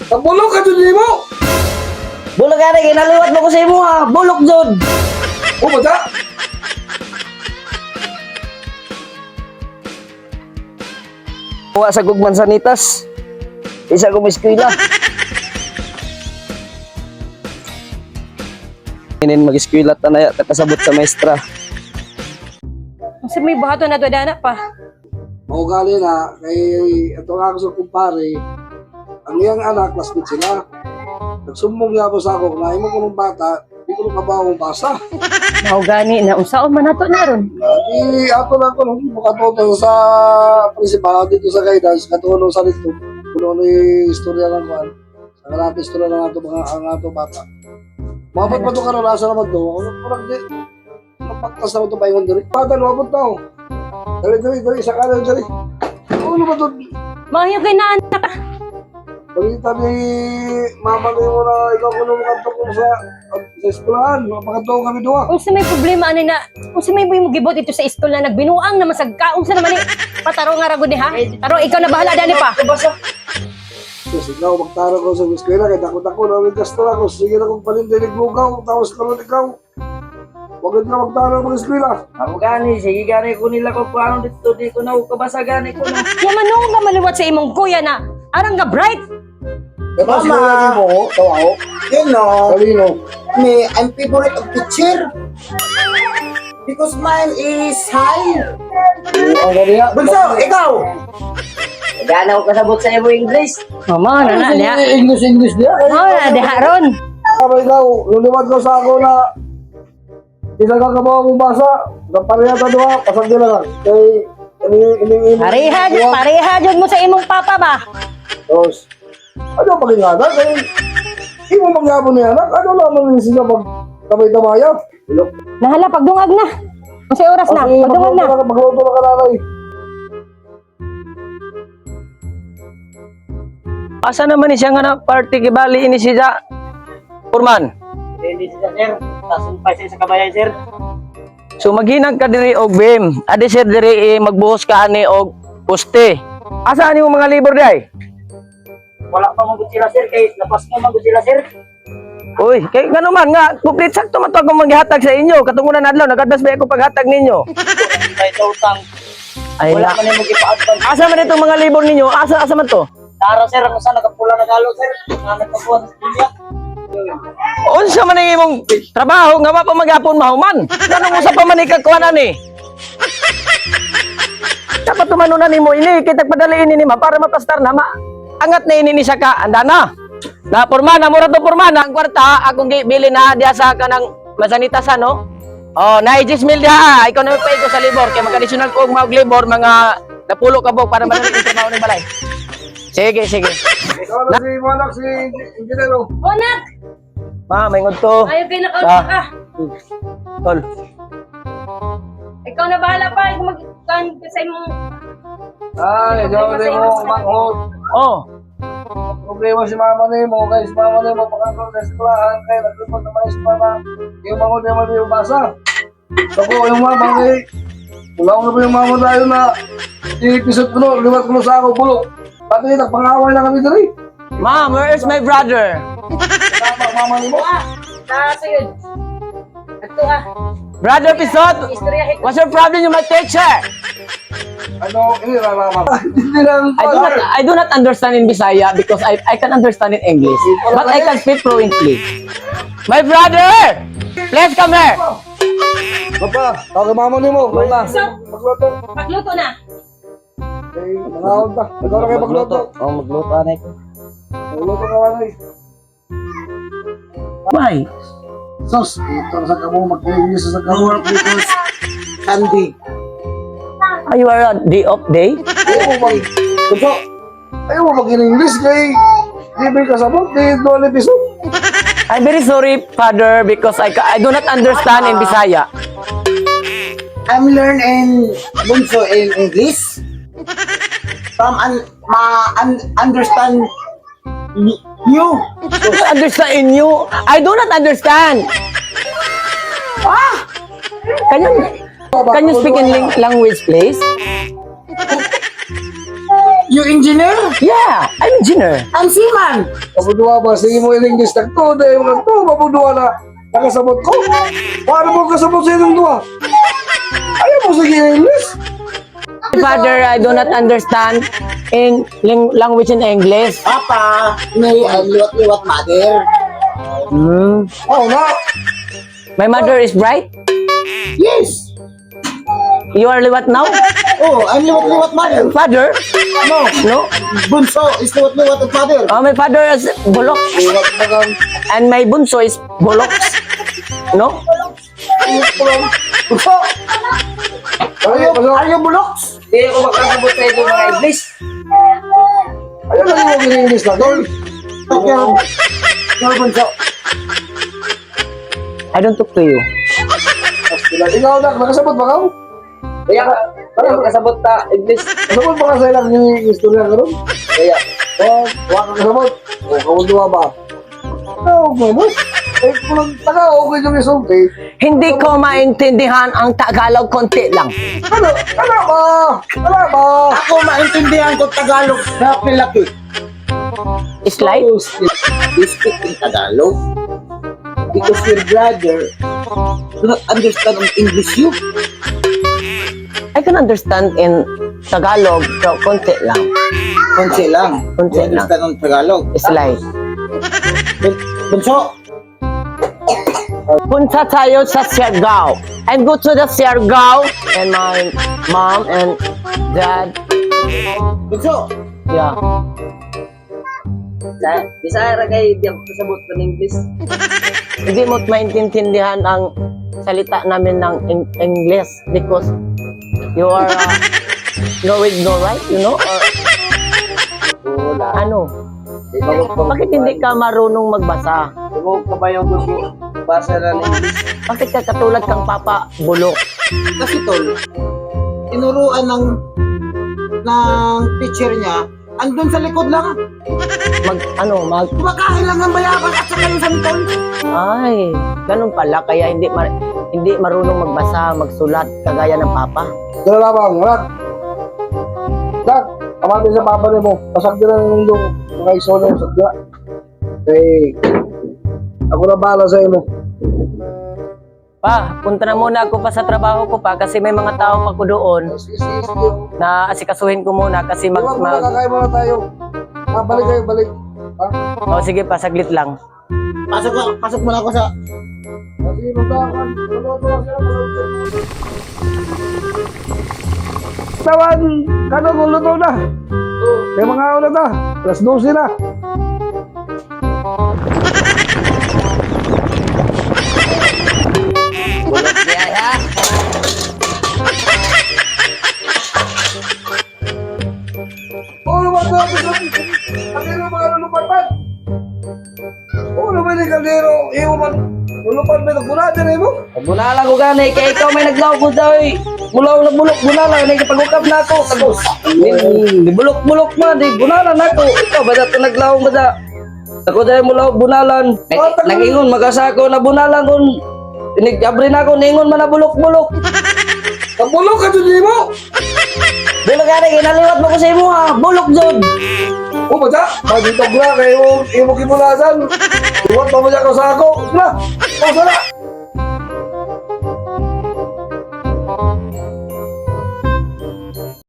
Kabulok ka dun mo! Bulog ka rin, kinaliwat mo ko sa imo ha. Bulok dun. O ba ta? Kuha sa gugman sanitas. Isa ko eskwela. Inin mag-eskwela tanaya takasabot sa maestra. Kasi may bahato na to dana pa. Maugali na, kay ito nga ako sa kumpare, ang iyang anak, classmate sila. Nagsumbong niya po sa ako, na mo ko ng bata, hindi ko nakabaw ang basa. Mao gani na unsaon man nato naron. Ato lang ko, nung makatotong sa principal dito sa guidance, katulong sa dito, kuno ni istorya lang kuhan. Sa natin istorya lang nato mga ang ato bata. Mabot pa ito karoon, nasa naman ito. Kurang di, mapagtas naman ito pa yung dali. Bata, mabot na ako. Dali, isa ka na dali. Ano ba ito? Mayo kay na anak. Balita ni mama ni mo na ikaw kuno mo kanto ko sa eskwelahan. Mapakatong kami doon. Unsa may problema ani na? Unsa may mo gibot ito sa school na nagbinuang na masagkaong sa naman ni. Pataro nga ragod ni ha. Taro ikaw na bahala dani pa. Kasi ikaw magtaro ko sa eskwela kay takot-takot na may gasto ako. Sige na kong palinday naglugaw. Tapos karon ikaw. Wagad ka magtaro ng eskwela. Ako gani, sige gani ko nila ko paano dito di ko na kabasa gani ko na. Yaman no nga maliwat sa imong kuya na arang ga bright. Diba sila mo? Tawa You know, Kalino. me, I'm favorite of teacher. Because mine is high. Ang ganiya. Bunso, ikaw! Gana ko kasabot sa imo English. Mama na niya. English dia. Mao na diha ron. Sabay ikaw, luliwat ko sa ako na isa ka kabawa mong basa. Kapareha ka doon, pasang lang. Kay, Pareha jud mo sa imong papa ba? Tapos, ano maging anak? Kay, hindi mo mangyabon ni anak. Ano naman yung siya pag kamay-tamaya? Nahala pagdungag na. Unsay oras na? Pagdungag na. Magluto na ka nanay. Asa naman ni siya nga na party kibali ini siya. Purman. Hindi siya, sir. Nasumpay siya sa kabayan, sir. So maghinag ka diri og BIM. Adi sir diri magbuhos ka ani og poste. Asa ni mo mga libor day? Wala pa mong sila, sir. Kay napas mo mong sila, sir. Uy, kay ngano man nga complete sakto man to akong maghatag sa inyo. Katungunan adlaw nagadas ba ako paghatag ninyo? May utang. Ay Wala na. man yung mag-ipa-advance. Asa man itong mga libor ninyo? Asa man to? Tara, sir. Kung saan nagapula na galo, sir. Nga nagpapuan sa India. Unsa man ang imong trabaho nga wa pa maghapon mahuman? Kanang usa pa man ikakuan ani? Dapat tumanunan nimo ini kita padali ini ma para mapastar na angat na ini ni saka andana. Na pormana mura to pormana ang kwarta akong bili na diya sa kanang masanitasan no. Oh, na 10 mil diha. Ikaw na pay ko sa libor kay mag-additional ko og mag libor mga napulo ka bok para manali ang trabaho ni balay. Sige. Ikaw na si Manak, si Ingeniero. Onak, Ma, may ngudto. ayo kay nakausap ka. Tol. Ikaw na bahala pa ikaw mag-kan sa imong Ay, ikaw na mo, manghod. Oh. Problema si mama ni mo, guys, mama ni mo, pakatulong sa eskwelahan, kaya naglipot na mais para yung manghod niya mali yung basa. So po, yung mama ni, wala ko na po yung mama tayo na ipisot ko no, liwat ko na sa ako, bulok. Pati nagpangaway na kami dali. Mom, where is my brother? Tama, mama ni mo. sayod. Ato Brother Pisot, istoryahin. what's your problem with my teacher? Ano, hindi na mama. Hindi lang. I do not understand in Bisaya because I can understand in English, but I can speak fluently. My brother, please come here. Papa, tawag mama ni mo. Mama, magluto. Pagluto na. Eh, nangahon ta. Ikaw na kayo magluto. Oh, magluto anay ko. Magluto ka man eh. Why? Sos, ito sa kamo, mag-iingis sa kamo. Because Sunday. Are you are a day off day? Ayaw mo mag... Ito, ayaw mo mag-English kay... Libre ka sa bot, di doon episode. I'm very sorry, Father, because I do not understand in Bisaya. I'm learning bunso in English. From understand you. Understand in you? I do not understand. Can you speak in language, please? You engineer? Yeah, I'm engineer. I'm seaman. Mabuduwa ba? Sige mo iling distak to. Dahil mo to, mabuduwa na. Nakasabot ko. Paano mo kasabot sa inyong duwa? Ayaw mo sige English. Father, I do not understand in language in English. Papa, may liwat-liwat mother. Hmm. Oh, na. My mother is bright. Yes. You are liwat now? Oh, I'm liwat-liwat mother. Father? No, No? bunso is liwat-liwat at mother. My father is bulok. Iwag na kang And my bunso is bulok. No? bunso. Are you buloks? Hindi ako makakabot sa ito mga English. Ayaw lang mo iling English na. Girl. Okay. Girl, bunso. I don't talk to you. Ikaw na, nakasabot ba ka? Kaya ka, parang makasabot ta English. Kasabot ba ka sa ilang yung istorya ka ron? Kaya, Oh, wala ka kasabot. O, kamunduwa ba? Oo, mo. Eh, kung taga, okay yung isulti. Hindi ko maintindihan ang Tagalog, konti lang. Ano ba? Ano ba? Ako maintindihan ko Tagalog na pilaki. Slide? You speak in Tagalog because your brother do not understand on English you. I can understand in Tagalog, so konti lang. Konti lang. Konti You understand on Tagalog. Slide. Bunso, Punta tayo sa Siargao. And go to the Siargao and my mom and dad. bunso. Yeah. Bisaya ra kay di ako kasabot ng English. Hindi mo maintindihan ang salita namin ng English because you are knowing no right, you know? Or, Wala. ano? Bakit hindi ka marunong magbasa? Tumawag ka ba yung gusto basa na ng English? Bakit ka katulad kang Papa Bulok? Kasi tol, tinuruan ng teacher niya, andun sa likod lang. Kumakain lang ng bayabas at saka yung santol. Ay, ganun pala. Kaya hindi marunong magbasa, magsulat, kagaya ng Papa. Dala lamang, Rat. Rat, amatin sa papa niyo mo. Pasag na yung mga isolong sadya. Eh, ako na bahala sa mo. Pa, punta na muna ako pa sa trabaho ko pa kasi may mga tao pa ko doon Sige. na asikasuhin ko muna kasi Iwag mo na, kakain muna tayo. Balik kayo, balik. Ha? Oh, sige pa, saglit lang. Pasok mo na ako sa... Sige, magkakan. Tawan, kanong luto na. May mga ulat na. Alas 12 na. Bulok niya ha. Oo naman to. Kaldero mga lulupad. Oo naman yung kaldero. Iyo man. Lulupad ba? Nagbunada na mo? Bunala ko gani kay ikaw may naglaw ko daw eh. Mulaw na bulok bunala na pagukap na ako. Tapos di bulok man di bunala na ako. Ikaw ba daw naglaw ba da? Ako dahil mulaw bunalan. Nagingon magasako na bunalan kun inigabri na ako ningon man na bulok-bulok. Kabulok ka dyan mo. Dilo gani ginaliwat mo ko sa imo ha. Bulok jud. Oo ba dyan? Magitog na kayo. Iyo mo kimulasan. Iwat pa mo dyan ko sa ako. Sila. O, sala.